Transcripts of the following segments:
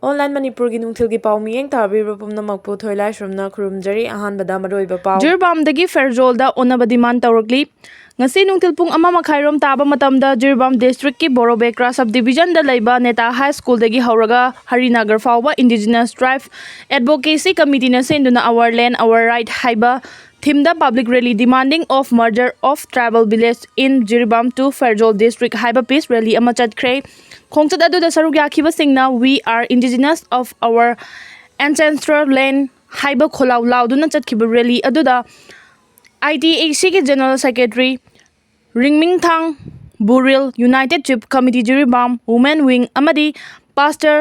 Online Manipuri nungthilgi pau miyeng tabira pumnamakpu thoilai shrumna khurumjari ahanbada maroiba pau Jirbamdagi Fairjolda onaba demand tawrakli ngasi nungtil pung 1:00 taba matamda Jirbam district ki Borobekra subdivision da laiba Neta High School dagi hauraga Harinagar fawba Indigenous Tribe Advocacy Committee na senduna Our Land Our Right haiba thimda public rally demanding of merger of tribal village in Jirbam to Fairjol district haiba peace rally ama chatkre khongchat adu da saruk yakhiba singna we are indigenous of our ancestral land haiba kholau lauduna chatkiba rally aduda ITAC ke General Secretary Ringmingthang Buril United Chief Committee Jirbam Women Wing amadi Pastor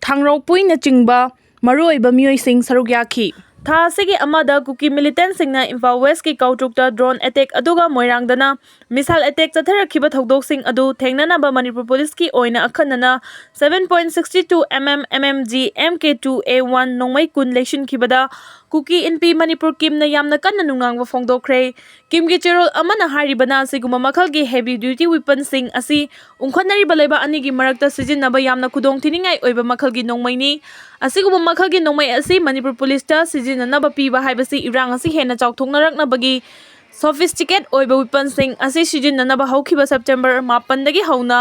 Thangrokpui na chingba maruoiba miyoi sing saruk yakhi Tha asigi amada Kuki militant singna Imphal West ki kautrukta drone attack aduga moirangdana missile attack chatharakhiba thodok sing adu thengnanaba Manipur police ki oina akhanana 7.62 mm mmg mk2a1 nongmai kun lection khibada Kuki Inpi Manipur Kim na yamna kanna nungnangba phongdokre Kim gi cherol amana haribana siguma makhalgi heavy duty weapon sing asi ungkhanari balaiba ani gi marakta sijinaba yamna khudong thiningai oiba makhalgi nongmai ni asiguma makhalgi nongmai asi Manipur police ta sijinanaba piba haibasi irang asi hena chawthoknaraknabagi sophisticated oiba weapon sing asi sijinanaba haukiba September 8 dagi hauna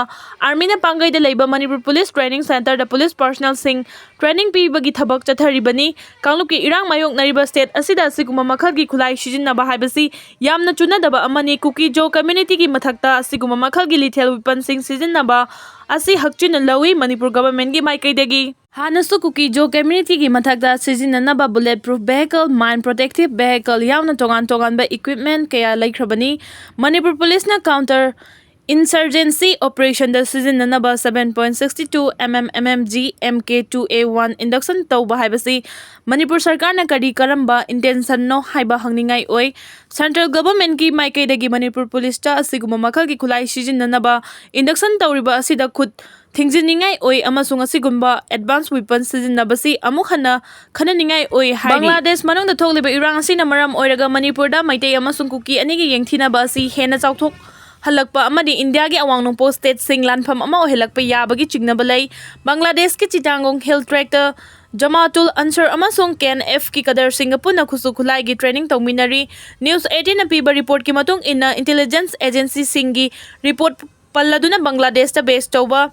army na pangai da leiba Manipur Police Training Center da police personnel sing training pibagi thabak chatharibani kanglup ki irang mayok nariba state asida asiguma makhalgi khulai sijinaba haibasi yamna chunadaba amani Kuki Jo community ki mathakta asiguma makhalgi lethal weapon sing sijinaba asi hakchina lawi Manipur government gi maikaidagi Hanasu Kuki Jo community ki mathakta sijinanaba bulletproof vehicle mine protective vehicle yauna togan ba equipment kaya laikhrabani Manipur police na counter insurgency operation da sijinanaba 7.62 mm mmg mk2a1 induction tawba haibasi Manipur sarkar na kari karamba intention no haiba hangningai oi central government ki maikaidagi Manipur police ta asiguma makhalgi khulai sijinanaba induction tawriba asida khut thingjiningai oi amasung asigumba advanced weapons sijinabasi amukhana khananingai oi hai Bangladesh manungda thokliba irang asina maram oiraga Manipur da maitei amasung Kuki anigi yengthina basi hena chawthok halakpa amadi India gi awang post state sing lanpham ama ohelakpa yabagi chignaba lei Bangladesh ki Chittagong hill tractor Jamatul Answer amasung KNF ki kadar Singapore khusu khulai gi training tawminari News 18 na piba report ki matung inna intelligence agency singi report palladuna Bangladesh ta base tawba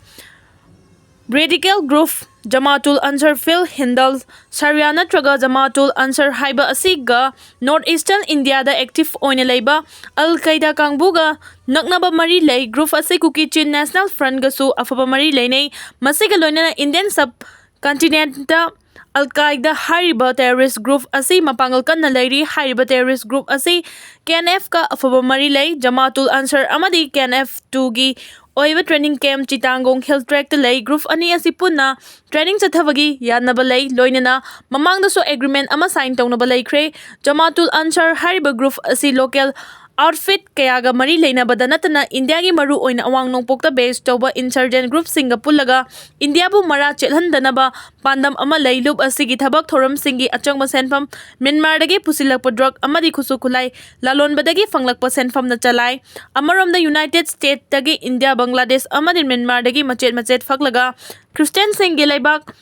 radical group Jamatul Ansar Phil Hindal Saryana Traga Jamatul Ansar Haiba Asiga Northeastern India da active oina leiba Al Qaeda Kangbuga Naknaba Mari Lei Group Asi Kuki Chin National Front gasu afaba Mari Leinei Masiga loina Indian subcontinent da Al Qaeda hariba terrorist group asi mapangal kan na lairi hariba terrorist group asi KNF ka afaba Mari Lei Jamatul Ansar amadi KNF 2 gi oiba training camp Chittagong hill track lay group ani asi punna training chathabagi yanaba lay loinana mamang da so agreement ama sign tawnaba laikre Jamatul Ansar hariba group asi local outfit kayaga mari leina badanatana India gi maru oina awang nongpokta base tawba insurgent group singapulaga India bu mara chelhandanaba pandam ama leilub asigi thabak thoram singi achangma senfam Myanmar dagi pusilakpa drug amadi khusu khulai lalonbadagi fanglakpa senfam na chalai amarom the United States dagi India Bangladesh amadi Myanmar dagi machet faklaga Christian singi laibak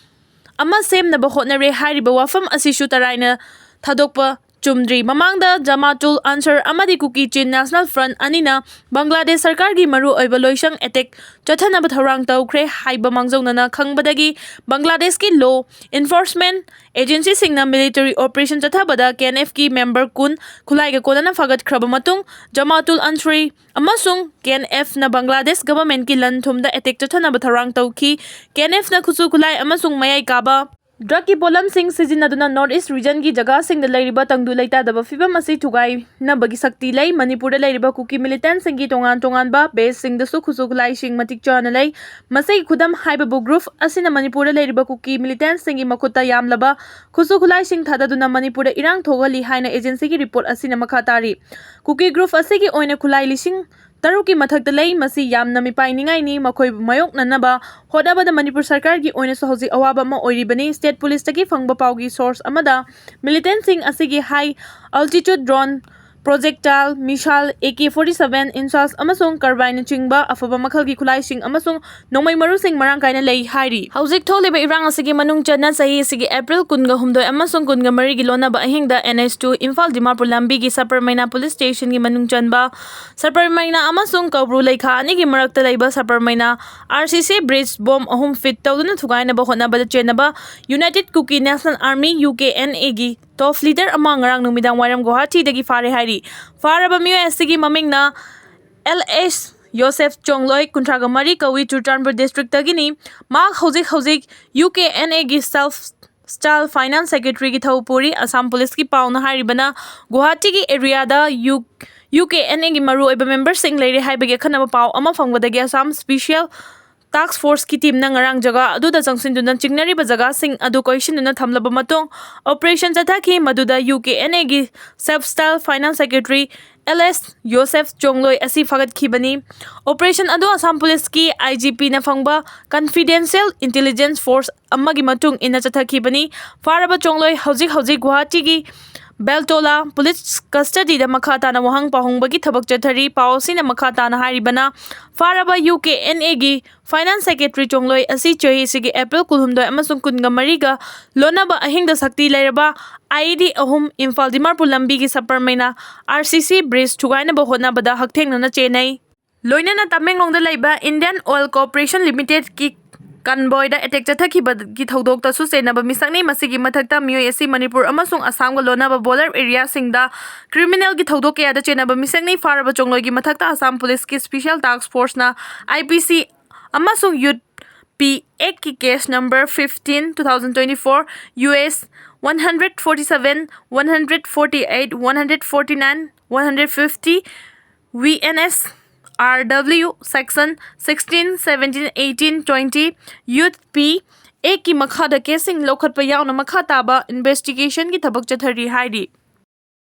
ama sem na bahotnare hariba wafam asishu taraina thadokpa Chumdri mamangda Jamatul Ansar amadi Kuki Chin National Front anina Bangladesh sarkar gi maru oiba loisang attack chathanaba thorang tawkre haiba mangjawnana khangbadagi Bangladesh ki law enforcement agency singna military operation chathabada KNF ki member kun khulai ga konana fagat khraba matung Jamatul Ansar amasung KNF na Bangladesh government ki lanthumda attack chathanaba thorang tawki KNF na khusu khulai amasung mayai kaba Drug ki polam sing sijinaduna Northeast region ki jaga sing da lairiba tangdu laita daba fibam asi thugai na bagi sakti lai Manipur da lairiba Kuki militant sing ki tongan ba base sing da su khusu khulai sing matik chana lai masai khudam haiba bu group asina Manipur da lairiba Kuki militant sing ki makuta yamlaba khusu khulai sing thadaduna Manipur da irang thogali haina agency ki report asina makhatari Kuki group asi ki oina khulai lising Taruki mathakta lei masi yamna mipai ningai ni makhoi mayok nanaba hodaba da Manipur sarkar gi oina so hoji awaba ma oiribani state police taki fangba paugi source amada militant sing asigi high altitude drone projectile, missile, AK-47, insults amasung carbine chingba afaba makhalgi khulaising amasung nongmai marusing marang kaina lei hairi. Hauzik tholiba irang asigi manung chana sahi asigi April 18 amasung 19 gi lonaba ahingda NH2 Imphal Dimapur lambi gi Sapar Maina Police Station gi manung chanba Sapar Maina amasung Kabru Leikha ani gi marakta leiba Sapar Maina RCC bridge bomb ahum fit tawduna thugaina ba hona ba chenaba United Kuki National Army UKNA gi top leader among ngarang numidang wairam Guwahati dagi fare hairi. Faraba miyo asigi mamingna LS Joseph Chongloi kuntraga mari kawi Churchandpur district tagini mak hauzik UKNA gi self style finance secretary gi Thaupuri Assam police ki pauna haribana Guwahati gi area da UKNA gi maru oiba member sing leire haibage khanaba pau ama phangwadagi Assam special task force ki team na ngarang jaga aduda jangsin chingnari ba jaga sing adu question na thamlaba matong operation chathaki maduda UKNA gi self style finance secretary LS Joseph Chongloi asi fagat khibani operation adu Assam police ki IGP na phangba confidential intelligence force amagi matung ina chathaki bani faraba Chongloi hauzik Guwahati gi Beltola police custody da makata na wahang pahongbagi thabak chathari pausi na makata na haribana faraba UKNA gi finance secretary Chongloi asi chahi sigi April 18 amasung 19 ga lonaba ahingda sakti leiraba ID ahum Imphal Dimapur lambi gi Sapar Maina RCC bridge thugaina ba hona bada haktheng na chenai loina na Tamenglong da leiba Indian Oil Corporation Limited ki convoy da attack chathaki gi thodok ta su senaba misakni masigi mathakta miyoi asi Manipur amasung Assam ga lonaba border area singda criminal gi thodok ya da chenaba misakni faraba Chongloi gi mathakta Assam police ki special task force na IPC amasung youth P8 ki case number 15 2024 US 147 148 149 150 VNS RW section 16 17 18 20 youth P एक की मखा the casing लोखत पर यावना मखा ताबा investigation की थबक चथरी Heidi